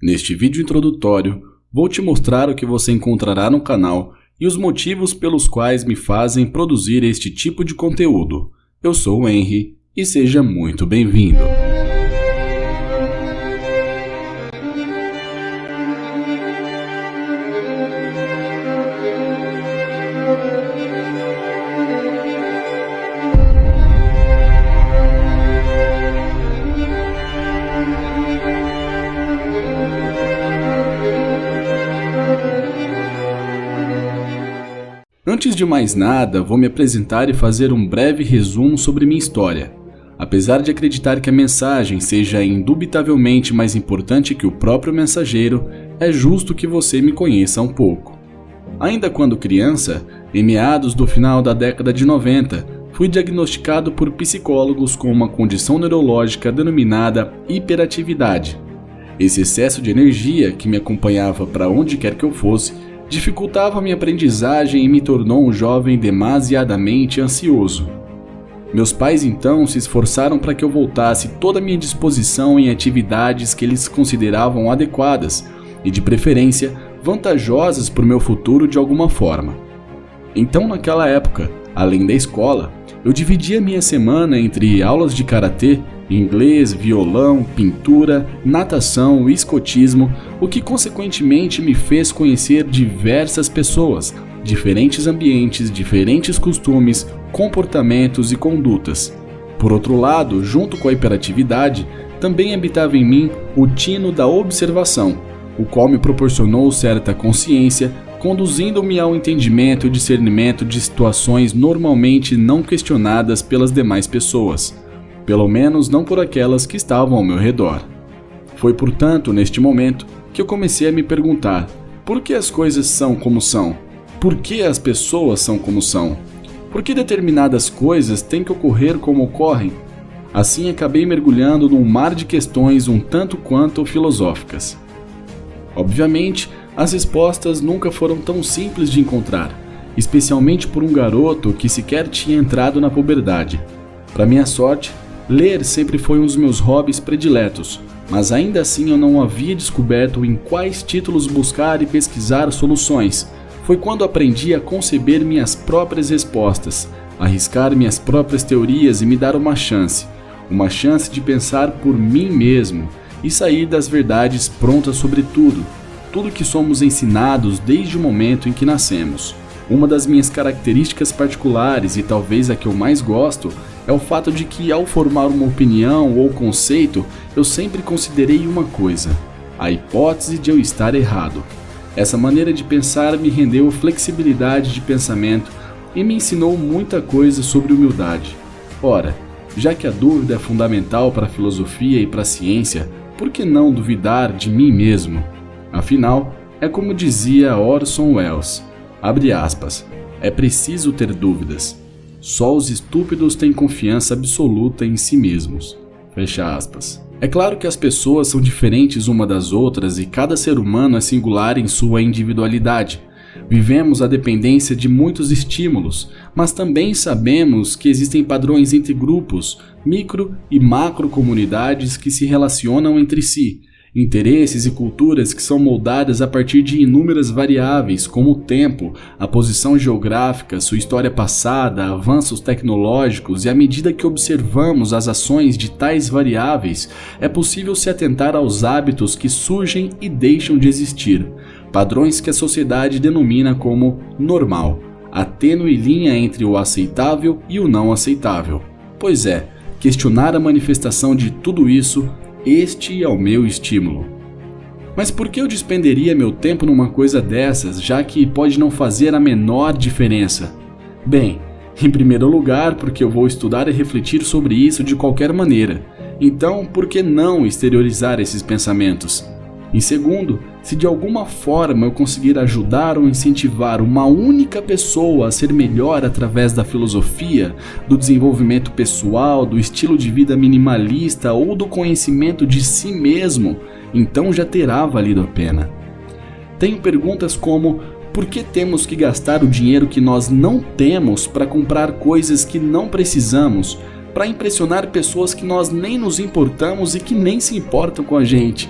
Neste vídeo introdutório, vou te mostrar o que você encontrará no canal e os motivos pelos quais me fazem produzir este tipo de conteúdo. Eu sou o Henry e seja muito bem-vindo. Antes de mais nada, vou me apresentar e fazer um breve resumo sobre minha história. Apesar de acreditar que a mensagem seja indubitavelmente mais importante que o próprio mensageiro, é justo que você me conheça um pouco. Ainda quando criança, em meados do final da década de 90, fui diagnosticado por psicólogos com uma condição neurológica denominada hiperatividade. Esse excesso de energia que me acompanhava para onde quer que eu fosse dificultava minha aprendizagem e me tornou um jovem demasiadamente ansioso. Meus pais então se esforçaram para que eu voltasse toda a minha disposição em atividades que eles consideravam adequadas e, de preferência, vantajosas para o meu futuro de alguma forma. Então, naquela época, além da escola, eu dividia minha semana entre aulas de karatê, inglês, violão, pintura, natação e escotismo, o que consequentemente me fez conhecer diversas pessoas, diferentes ambientes, diferentes costumes, comportamentos e condutas. Por outro lado, junto com a hiperatividade, também habitava em mim o tino da observação, o qual me proporcionou certa consciência, conduzindo-me ao entendimento e discernimento de situações normalmente não questionadas pelas demais pessoas, pelo menos não por aquelas que estavam ao meu redor. Foi, portanto, neste momento que eu comecei a me perguntar: por que as coisas são como são? Por que as pessoas são como são? Por que determinadas coisas têm que ocorrer como ocorrem? Assim acabei mergulhando num mar de questões um tanto quanto filosóficas. Obviamente, as respostas nunca foram tão simples de encontrar, especialmente por um garoto que sequer tinha entrado na puberdade. Para minha sorte, ler sempre foi um dos meus hobbies prediletos, mas ainda assim eu não havia descoberto em quais títulos buscar e pesquisar soluções. Foi quando aprendi a conceber minhas próprias respostas, arriscar minhas próprias teorias e me dar uma chance de pensar por mim mesmo e sair das verdades prontas sobre tudo que somos ensinados desde o momento em que nascemos. Uma das minhas características particulares, e talvez a que eu mais gosto, é o fato de que, ao formar uma opinião ou conceito, eu sempre considerei uma coisa: a hipótese de eu estar errado. Essa maneira de pensar me rendeu flexibilidade de pensamento e me ensinou muita coisa sobre humildade. Ora, já que a dúvida é fundamental para a filosofia e para a ciência, por que não duvidar de mim mesmo? Afinal, é como dizia Orson Welles, abre aspas, é preciso ter dúvidas. Só os estúpidos têm confiança absoluta em si mesmos. Fecha aspas. É claro que as pessoas são diferentes uma das outras e cada ser humano é singular em sua individualidade. Vivemos a dependência de muitos estímulos, mas também sabemos que existem padrões entre grupos, micro e macro comunidades que se relacionam entre si. Interesses e culturas que são moldadas a partir de inúmeras variáveis, como o tempo, a posição geográfica, sua história passada, avanços tecnológicos, e à medida que observamos as ações de tais variáveis, é possível se atentar aos hábitos que surgem e deixam de existir, padrões que a sociedade denomina como normal, a tênue linha entre o aceitável e o não aceitável. Pois é, questionar a manifestação de tudo isso, este é o meu estímulo. Mas por que eu despenderia meu tempo numa coisa dessas, já que pode não fazer a menor diferença? Bem, em primeiro lugar, porque eu vou estudar e refletir sobre isso de qualquer maneira. Então, por que não exteriorizar esses pensamentos? Em segundo, se de alguma forma eu conseguir ajudar ou incentivar uma única pessoa a ser melhor através da filosofia, do desenvolvimento pessoal, do estilo de vida minimalista ou do conhecimento de si mesmo, então já terá valido a pena. Tenho perguntas como: por que temos que gastar o dinheiro que nós não temos para comprar coisas que não precisamos, para impressionar pessoas que nós nem nos importamos e que nem se importam com a gente?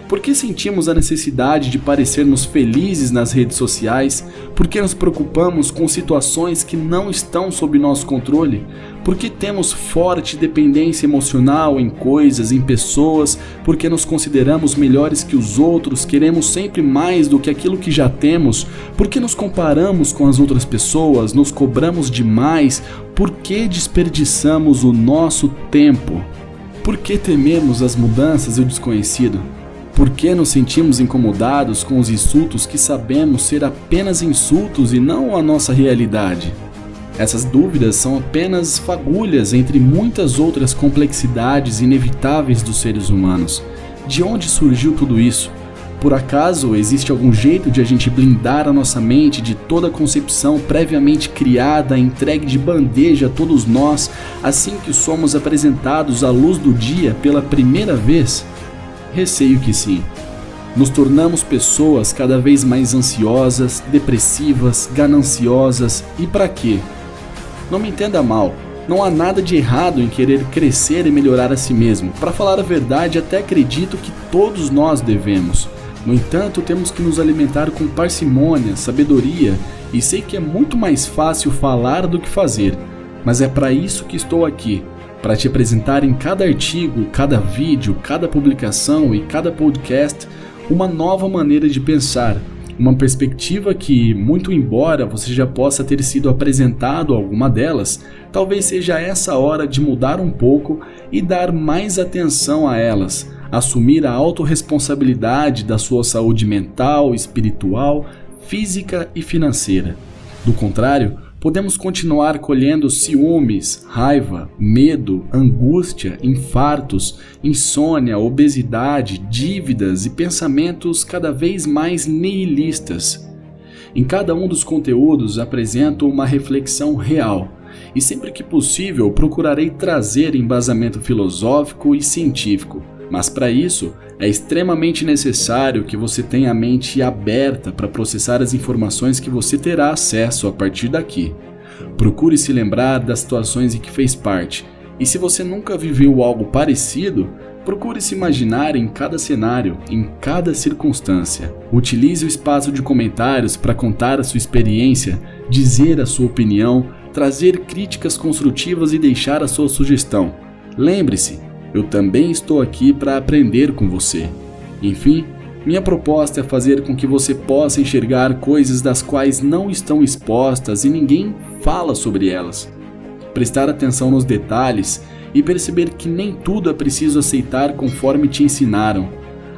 Por que sentimos a necessidade de parecermos felizes nas redes sociais? Por que nos preocupamos com situações que não estão sob nosso controle? Por que temos forte dependência emocional em coisas, em pessoas? Por que nos consideramos melhores que os outros? Queremos sempre mais do que aquilo que já temos? Por que nos comparamos com as outras pessoas? Nos cobramos demais? Por que desperdiçamos o nosso tempo? Por que tememos as mudanças e o desconhecido? Por que nos sentimos incomodados com os insultos que sabemos ser apenas insultos e não a nossa realidade? Essas dúvidas são apenas fagulhas entre muitas outras complexidades inevitáveis dos seres humanos. De onde surgiu tudo isso? Por acaso existe algum jeito de a gente blindar a nossa mente de toda concepção previamente criada, entregue de bandeja a todos nós, assim que somos apresentados à luz do dia pela primeira vez? Receio que sim. Nos tornamos pessoas cada vez mais ansiosas, depressivas, gananciosas e para quê? Não me entenda mal, não há nada de errado em querer crescer e melhorar a si mesmo. Para falar a verdade, até acredito que todos nós devemos. No entanto, temos que nos alimentar com parcimônia, sabedoria, e sei que é muito mais fácil falar do que fazer, mas é para isso que estou aqui. Para te apresentar em cada artigo, cada vídeo, cada publicação e cada podcast uma nova maneira de pensar, uma perspectiva que, muito embora você já possa ter sido apresentado a alguma delas, talvez seja essa hora de mudar um pouco e dar mais atenção a elas, assumir a autorresponsabilidade da sua saúde mental, espiritual, física e financeira. Do contrário, podemos continuar colhendo ciúmes, raiva, medo, angústia, infartos, insônia, obesidade, dívidas e pensamentos cada vez mais nihilistas. Em cada um dos conteúdos apresento uma reflexão real e sempre que possível procurarei trazer embasamento filosófico e científico. Mas para isso, é extremamente necessário que você tenha a mente aberta para processar as informações que você terá acesso a partir daqui. Procure se lembrar das situações em que fez parte, e se você nunca viveu algo parecido, procure se imaginar em cada cenário, em cada circunstância. Utilize o espaço de comentários para contar a sua experiência, dizer a sua opinião, trazer críticas construtivas e deixar a sua sugestão. Lembre-se, eu também estou aqui para aprender com você. Enfim, minha proposta é fazer com que você possa enxergar coisas das quais não estão expostas e ninguém fala sobre elas. Prestar atenção nos detalhes e perceber que nem tudo é preciso aceitar conforme te ensinaram.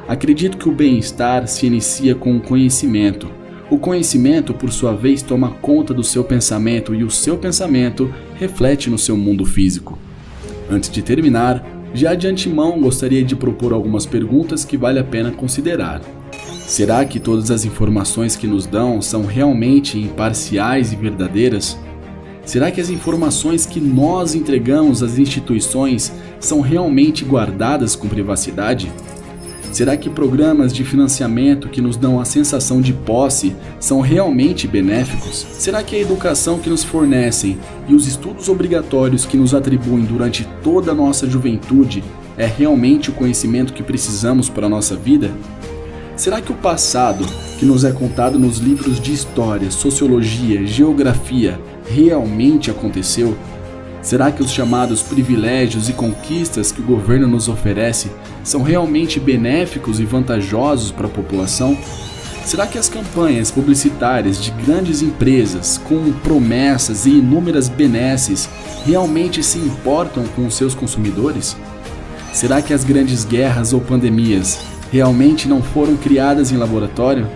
Acredito que o bem-estar se inicia com o conhecimento. O conhecimento, por sua vez, toma conta do seu pensamento e o seu pensamento reflete no seu mundo físico. Antes de terminar, já de antemão gostaria de propor algumas perguntas que vale a pena considerar. Será que todas as informações que nos dão são realmente imparciais e verdadeiras? Será que as informações que nós entregamos às instituições são realmente guardadas com privacidade? Será que programas de financiamento que nos dão a sensação de posse são realmente benéficos? Será que a educação que nos fornecem e os estudos obrigatórios que nos atribuem durante toda a nossa juventude é realmente o conhecimento que precisamos para a nossa vida? Será que o passado, que nos é contado nos livros de história, sociologia, geografia, realmente aconteceu? Será que os chamados privilégios e conquistas que o governo nos oferece são realmente benéficos e vantajosos para a população? Será que as campanhas publicitárias de grandes empresas com promessas e inúmeras benesses realmente se importam com os seus consumidores? Será que as grandes guerras ou pandemias realmente não foram criadas em laboratório?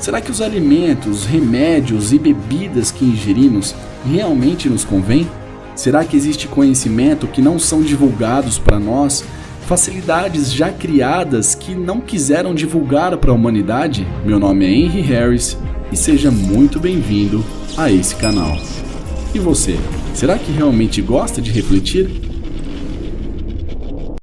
Será que os alimentos, remédios e bebidas que ingerimos realmente nos convêm? Será que existe conhecimento que não são divulgados para nós? Facilidades já criadas que não quiseram divulgar para a humanidade? Meu nome é Henry Harris e seja muito bem-vindo a esse canal. E você, será que realmente gosta de refletir?